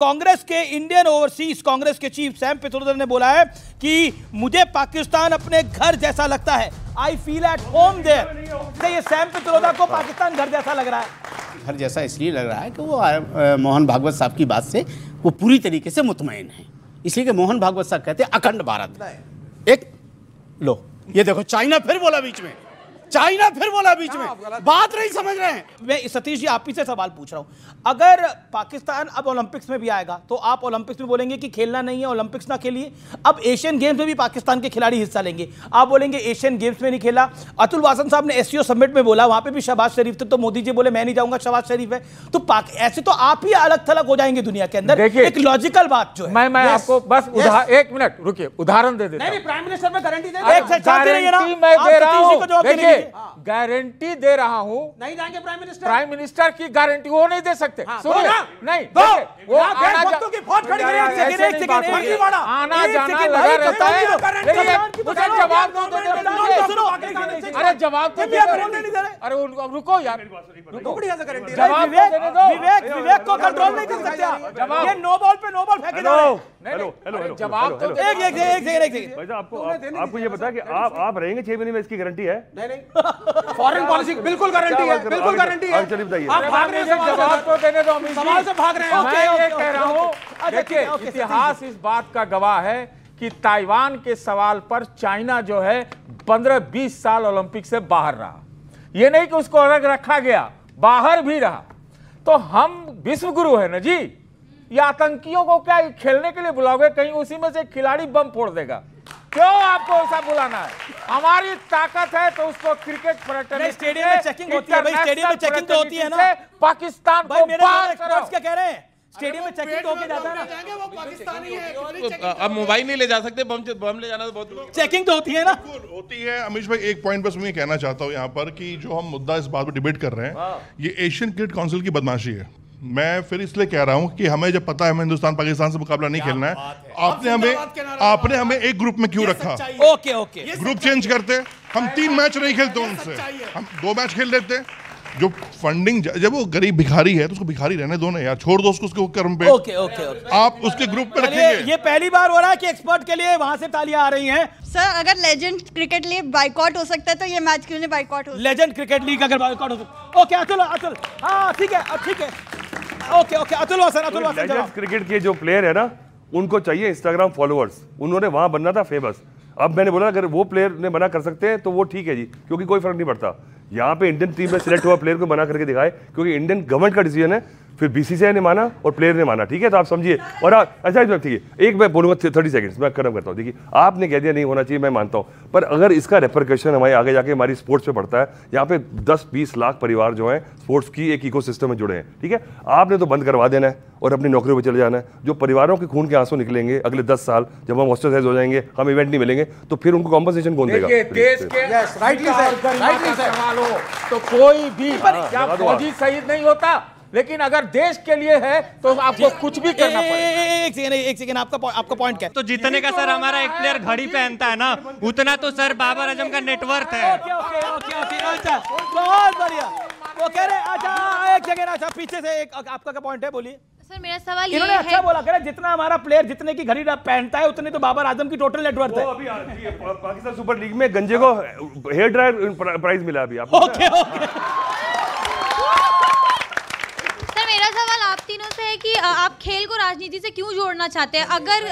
कांग्रेस के Indian overseas Congress के chief Sam Pitroda ने बोला है कि मुझे पाकिस्तान अपने घर जैसा लगता है, I feel at home there. ये सैम पित्रोदा को पाकिस्तान घर जैसा लग रहा है। घर जैसा इसलिए लग रहा है कि वो मोहन भागवत साहब की बात से वो पूरी तरीके से मुतमईन है, इसलिए कि मोहन भागवत साहब कहते हैं अखंड भारत। एक लो ये देखो चाइना फिर बोला बीच में, चाइना फिर बोला बीच में, बात नहीं समझ रहे हैं। मैं सतीश जी आप ही से सवाल पूछ रहा हूं, अगर पाकिस्तान अब ओलंपिक्स में भी आएगा तो आप ओलंपिक्स में बोलेंगे कि खेलना नहीं है, ओलंपिक्स ना खेलिए। अब एशियन गेम्स में भी पाकिस्तान के खिलाड़ी हिस्सा लेंगे, आप बोलेंगे एशियन गेम्स में नहीं खेला। अतुल वासन साहब ने एससीओ समिट में बोला, वहां पे भी शहबाज शरीफ थे तो मोदी जी बोले मैं नहीं जाऊंगा, शहबाज शरीफ है। तो ऐसे तो आप ही अलग थलग हो जाएंगे दुनिया के अंदर। एक लॉजिकल बात जो है, मैं आपको बस एक मिनट रुकिए, उदाहरण दे देता हूं। नहीं प्राइम मिनिस्टर में गारंटी दे गारंटी दे रहा हूं, नहीं जाएंगे प्राइम मिनिस्टर की गारंटी वो नहीं दे सकते। सुनिए, नहीं वो आना जाना लगा रहता है। जवाब दो, अरे जवाब तो अरे रुको यार, जवाब देने दो। विवेक को कंट्रोल नहीं कर सकते। ये नो बॉल पे नो बॉल फेंके जा रहे हैं। हेलो जवाब तो एक आपको ये बता कि आप रहेंगे 6 महीने में, इसकी गारंटी है? नहीं फॉरेन पॉलिसी बिल्कुल गारंटी है, बिल्कुल गारंटी है। चलिए बताइए, आप भाग रहे हैं, जवाब तो देने दो। सवाल से भाग रहे हैं। मैं ये कह रहा हूं, देखिए इतिहास इस बात का गवाह है कि ताइवान के सवाल पर चाइना जो है 15-20 साल ओलंपिक से बाहर रहा। ये नहीं कि उसको अलग रखा गया, बाहर भी रहा। तो हम विश्व गुरु है ना जी, ये आतंकियों को क्या खेलने के लिए बुलाओगे? कहीं उसी में से खिलाड़ी बम फोड़ देगा। क्यों आपको ऐसा बुलाना है? हमारी ताकत है तो उसको क्रिकेट पर्यटन स्टेडियम में चेकिंग होती है भाई, स्टेडियम में चेकिंग तो होती है ना। पाकिस्तान को क्या कह रहे हैं? स्टेडियम में चेकिंग तो होके जाता है ना। वो पाकिस्तानी है। अब मोबाइल नहीं ले जा सकते, बम ले जाना तो बहुत चेकिंग तो होती है ना। होती है। अमीश भाई एक पॉइंट बस मैं कहना चाहता हूँ यहाँ पर कि जो हम मुद्दा इस बात पर डिबेट कर रहे हैं, ये एशियन क्रिकेट काउंसिल की बदमाशी है। मैं फिर इसलिए कह रहा हूं कि हमें जब पता है हमें हिंदुस्तान पाकिस्तान से मुकाबला नहीं खेलना है, आपने हमें एक ग्रुप में क्यों रखा? ओके ग्रुप चेंज करते, हम 3 मैच नहीं खेलते उनसे, हम 2 मैच खेल लेते। जो फंडिंग, जब वो गरीब भिखारी है तो उसको भिखारी रहने दो ना यार, छोड़ दो उसको कर्म पे। ओके आप उसके ग्रुप पे रखेंगे। ये पहली बार हो रहा है कि एक्सपर्ट के लिए वहां से तालियां आ रही हैं। सर अगर लेजेंड क्रिकेट लीग बाइकआउट हो सकता है तो ये मैच क्यों नहीं बाइकआउट हो? लेजेंड क्रिकेट लीग अगर बाइकआउट हो सकता, ओके अतुल हाँ ठीक है ओके अतुल वासन क्रिकेट के जो प्लेयर है ना, उनको चाहिए इंस्टाग्राम फॉलोअर्स, उन्होंने वहां बनना था फेमस। अब मैंने बोला अगर वो प्लेयर ने मना कर सकते हैं तो वो ठीक है जी, क्योंकि कोई फर्क नहीं पड़ता। यहाँ पे इंडियन टीम में सिलेक्ट हुआ प्लेयर को मना करके दिखाए, क्योंकि इंडियन गवर्नमेंट का डिसीजन है, फिर बीसीसीआई ने माना और प्लेयर ने माना, ठीक है? तो आप समझिए। और अच्छा ठीक है, एक मैं बोलूँगा 30 सेकंड्स मैं खत्म करता हूँ। देखिए आपने कह दिया नहीं होना चाहिए, मैं मानता हूँ, पर अगर इसका रेपरकशन हमारे आगे जाके हमारी स्पोर्ट्स पे पड़ता है, यहाँ पे 10-20 लाख परिवार जो हैं स्पोर्ट्स की एक इकोसिस्टम में जुड़े हैं, ठीक है? आपने तो बंद करवा देना है और अपनी नौकरियों पर चले जाना है। जो परिवारों के खून के आंसू निकलेंगे अगले 10 साल, जब हम ऑस्ट्रेसाइज हो जाएंगे, हम इवेंट नहीं मिलेंगे, तो फिर उनको कॉम्पनसेशन कौन देगा? देश के सवाल हो तो कोई भी फौजी शहीद नहीं होता, लेकिन अगर देश के लिए है तो आपको कुछ भी करना पड़ेगा। एक सेकंड आपका पॉइंट क्या है? तो जितने का सर हमारा एक प्लेयर घड़ी पहनता है ना, उतना तो सर बाबर आजम का नेटवर्थ है। ओके अच्छा बहुत बढ़िया। वो कह रहे अच्छा एक सेकंड, अच्छा पीछे से एक आपका क्या पॉइंट है, बोलिए सर। मेरा सवाल ये है, अच्छा बोला, कह रहे जितना हमारा प्लेयर जितने की घड़ी पहनता है उतने तो बाबर आजम की टोटल नेटवर्थ है। अभी पाकिस्तान सुपर लीग में गंजे को हेयर ड्रायर प्राइज मिला अभी आपको। ओके मेरा सवाल आप तीनों से है कि आप खेल को राजनीति से क्यों जोड़ना चाहते हैं? अगर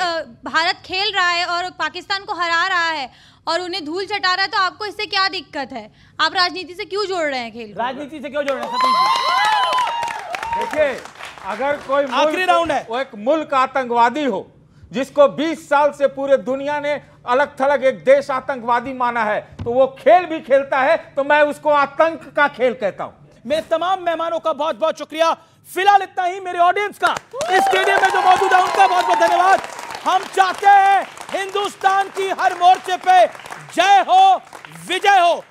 भारत खेल रहा है और पाकिस्तान को हरा रहा है और उन्हें धूल चटा रहा है तो आपको इससे क्या दिक्कत है? आप राजनीति से क्यों जोड़ रहे हैं खेल को? राजनीति से क्यों जोड़ रहे हैं? देखिए अगर कोई आखिरी राउंड है, वो एक मुल्क आतंकवादी हो जिसको 20 साल से पूरे दुनिया ने अलग थलग एक देश आतंकवादी माना है, तो वो खेल भी खेलता है, तो मैं उसको आतंक का खेल कहता हूं। मेरे तमाम मेहमानों का बहुत बहुत शुक्रिया। फिलहाल इतना ही। मेरे ऑडियंस का इस स्टेडियम में जो मौजूद है उनका बहुत बहुत धन्यवाद। हम चाहते हैं हिंदुस्तान की हर मोर्चे पे जय हो, विजय हो।